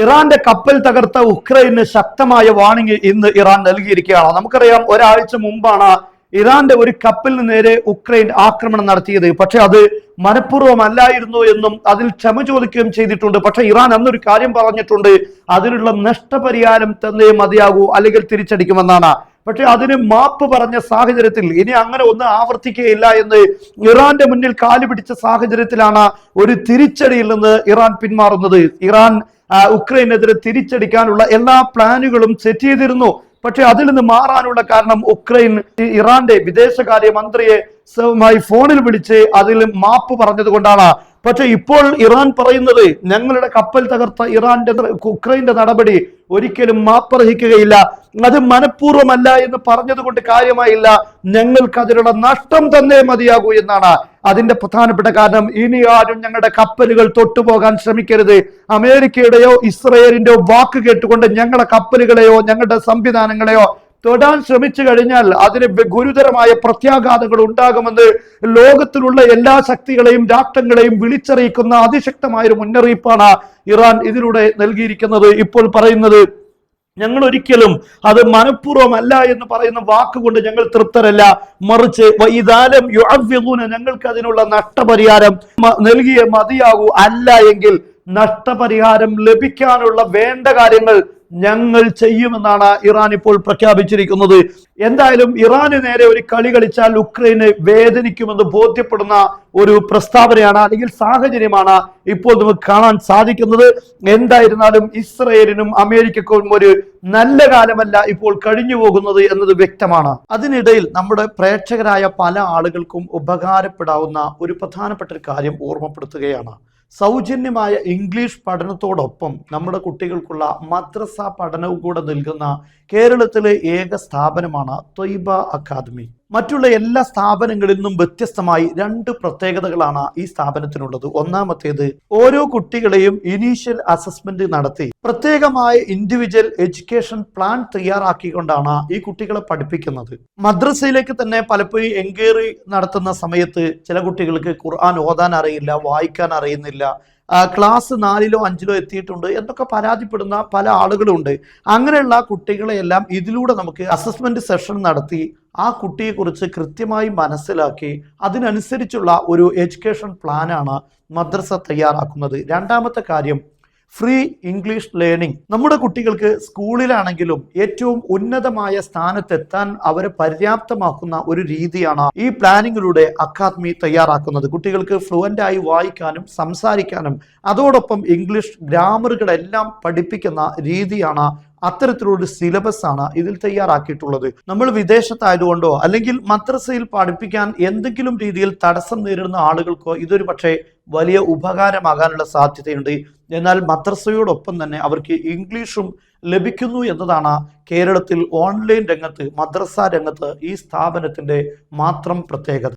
ഇറാന്റെ കപ്പൽ തകർത്ത ഉക്രൈന് ശക്തമായ വാണിംഗ് ഇന്ന് ഇറാൻ നൽകിയിരിക്കുകയാണ്. നമുക്കറിയാം, ഒരാഴ്ച മുമ്പാണ് ഇറാന്റെ ഒരു കപ്പലിന് നേരെ ഉക്രൈൻ ആക്രമണം നടത്തിയത്. പക്ഷെ അത് മനഃപൂർവ്വമല്ലായിരുന്നു എന്നും അതിൽ ക്ഷമ ചോദിക്കുകയും ചെയ്തിട്ടുണ്ട്. പക്ഷെ ഇറാൻ അന്നൊരു കാര്യം പറഞ്ഞിട്ടുണ്ട്, അതിനുള്ള നഷ്ടപരിഹാരം തന്നേ മതിയാകൂ, അല്ലെങ്കിൽ തിരിച്ചടിക്കുമെന്നാണ്. പക്ഷെ അതിന് മാപ്പ് പറഞ്ഞ സാഹചര്യത്തിൽ ഇനി അങ്ങനെ ഒന്നും ആവർത്തിക്കുകയില്ല എന്ന് ഇറാന്റെ മുന്നിൽ കാലുപിടിച്ച സാഹചര്യത്തിലാണ് ഒരു തിരിച്ചടിയിൽ നിന്ന് ഇറാൻ പിന്മാറുന്നത്. ഇറാൻ ഉക്രൈനെതിരെ തിരിച്ചടിക്കാനുള്ള എല്ലാ പ്ലാനുകളും സെറ്റ് ചെയ്തിരുന്നു. പക്ഷെ അതിൽ നിന്ന് മാറാനുള്ള കാരണം ഉക്രൈൻ ഇറാന്റെ വിദേശകാര്യ മന്ത്രിയെ ഫോണിൽ വിളിച്ച് അതിൽ മാപ്പ് പറഞ്ഞത് കൊണ്ടാണ്. പക്ഷെ ഇപ്പോൾ ഇറാൻ പറയുന്നത്, ഞങ്ങളുടെ കപ്പൽ തകർത്ത ഉക്രൈന്റെ നടപടി ഒരിക്കലും മാപ്പർഹിക്കുകയില്ല, അത് മനഃപൂർവ്വമല്ല എന്ന് പറഞ്ഞത് കൊണ്ട് കാര്യമായില്ല, ഞങ്ങൾക്ക് അതിനുള്ള നഷ്ടം തന്നേ മതിയാകൂ എന്നാണ്. അതിന്റെ പ്രധാനപ്പെട്ട കാരണം, ഇനി ആരും ഞങ്ങളുടെ കപ്പലുകൾ തൊട്ടുപോകാൻ ശ്രമിക്കരുത്. അമേരിക്കയുടെയോ ഇസ്രയേലിന്റെയോ വാക്ക് കേട്ടുകൊണ്ട് ഞങ്ങളുടെ കപ്പലുകളെയോ ഞങ്ങളുടെ സംവിധാനങ്ങളെയോ തൊടാൻ ശ്രമിച്ചു കഴിഞ്ഞാൽ അതിന് ഗുരുതരമായ പ്രത്യാഘാതങ്ങൾ ഉണ്ടാകുമെന്ന് ലോകത്തിലുള്ള എല്ലാ ശക്തികളെയും രാഷ്ട്രങ്ങളെയും വിളിച്ചറിയിക്കുന്ന അതിശക്തമായൊരു മുന്നറിയിപ്പാണ് ഇറാൻ ഇതിലൂടെ നൽകിയിരിക്കുന്നത്. ഇപ്പോൾ പറയുന്നത്, ഞങ്ങൾ ഒരിക്കലും അത് മനഃപൂർവ്വമല്ല എന്ന് പറയുന്ന വാക്കുകൊണ്ട് ഞങ്ങൾ തൃപ്തരല്ല, മറിച്ച് ഞങ്ങൾക്ക് അതിനുള്ള നഷ്ടപരിഹാരം നൽകിയേ മതിയാകൂ, അല്ല എങ്കിൽ നഷ്ടപരിഹാരം ലഭിക്കാനുള്ള വേണ്ട കാര്യങ്ങൾ ഞങ്ങൾ ചെയ്യുമെന്നാണ് ഇറാൻ ഇപ്പോൾ പ്രഖ്യാപിച്ചിരിക്കുന്നത്. എന്തായാലും ഇറാന് നേരെ ഒരു കളി കളിച്ചാൽ ഉക്രൈന് വേദനിക്കുമെന്ന് ബോധ്യപ്പെടുന്ന ഒരു പ്രസ്താവനയാണ്, അല്ലെങ്കിൽ സാഹചര്യമാണ് ഇപ്പോൾ നമുക്ക് കാണാൻ സാധിക്കുന്നത്. എന്തായിരുന്നാലും ഇസ്രയേലിനും അമേരിക്കക്കും ഒരു നല്ല കാലമല്ല ഇപ്പോൾ കഴിഞ്ഞു പോകുന്നത് എന്നത് വ്യക്തമാണ്. അതിനിടയിൽ നമ്മുടെ പ്രേക്ഷകരായ പല ആളുകൾക്കും ഉപകാരപ്പെടാവുന്ന ഒരു പ്രധാനപ്പെട്ട ഒരു കാര്യം ഓർമ്മപ്പെടുത്തുകയാണ്. സൗജന്യമായ ഇംഗ്ലീഷ് പഠനത്തോടൊപ്പം നമ്മുടെ കുട്ടികൾക്കുള്ള മദ്രസ പഠനവും കൂടെ നൽകുന്ന കേരളത്തിലെ ഏക സ്ഥാപനമാണ് ത്വയ്ബ അക്കാദമി. മറ്റുള്ള എല്ലാ സ്ഥാപനങ്ങളിൽ നിന്നും വ്യത്യസ്തമായി രണ്ട് പ്രത്യേകതകളാണ് ഈ സ്ഥാപനത്തിനുള്ളത്. ഒന്നാമത്തേത്, ഓരോ കുട്ടികളെയും ഇനീഷ്യൽ അസസ്മെന്റ് നടത്തി പ്രത്യേകമായ ഇൻഡിവിജ്വൽ എഡ്യൂക്കേഷൻ പ്ലാൻ തയ്യാറാക്കിക്കൊണ്ടാണ് ഈ കുട്ടികളെ പഠിപ്പിക്കുന്നത്. മദ്രസയിലേക്ക് തന്നെ പലപ്പോഴും എൻക്വയറി നടത്തുന്ന സമയത്ത് ചില കുട്ടികൾക്ക് ഖുർആൻ ഓതാൻ അറിയില്ല, വായിക്കാൻ അറിയുന്നില്ല, ക്ലാസ് 4ലോ 5ലോ എത്തിയിട്ടുണ്ട് എന്നൊക്കെ പരാതിപ്പെടുന്ന പല ആളുകളുണ്ട്. അങ്ങനെയുള്ള കുട്ടികളെയെല്ലാം ഇതിലൂടെ നമുക്ക് അസസ്മെന്റ് സെഷൻ നടത്തി ആ കുട്ടിയെക്കുറിച്ച് കൃത്യമായി മനസ്സിലാക്കി അതിനനുസരിച്ചുള്ള ഒരു എഡ്യൂക്കേഷൻ പ്ലാനാണ് മദ്രസ തയ്യാറാക്കുന്നത്. രണ്ടാമത്തെ കാര്യം, ഫ്രീ ഇംഗ്ലീഷ് ലേണിംഗ്. നമ്മുടെ കുട്ടികൾക്ക് സ്കൂളിലാണെങ്കിലും ഏറ്റവും ഉന്നതമായ സ്ഥാനത്തെത്താൻ അവരെ പര്യാപ്തമാക്കുന്ന ഒരു രീതിയാണ് ഈ പ്ലാനിങ്ങിലൂടെ അക്കാദമി തയ്യാറാക്കുന്നത്. കുട്ടികൾക്ക് ഫ്ലുവൻ്റ് ആയി വായിക്കാനും സംസാരിക്കാനും അതോടൊപ്പം ഇംഗ്ലീഷ് ഗ്രാമറുകളെല്ലാം പഠിപ്പിക്കുന്ന രീതിയാണ്, അത്തരത്തിലൊരു സിലബസ് ആണ് ഇതിൽ തയ്യാറാക്കിയിട്ടുള്ളത്. നമ്മൾ വിദേശത്തായതുകൊണ്ടോ അല്ലെങ്കിൽ മദ്രസയിൽ പഠിപ്പിക്കാൻ എന്തെങ്കിലും രീതിയിൽ തടസ്സം നേരിടുന്ന ആളുകൾക്കോ ഇതൊരു പക്ഷേ വലിയ ഉപകാരമാകാനുള്ള സാധ്യതയുണ്ട്. എന്നാൽ മദ്രസയോടൊപ്പം തന്നെ അവർക്ക് ഇംഗ്ലീഷും ലഭിക്കുന്നു എന്നതാണ് കേരളത്തിൽ ഓൺലൈൻ രംഗത്ത്, മദ്രസ രംഗത്ത് ഈ സ്ഥാപനത്തിന്റെ മാത്രം പ്രത്യേകത.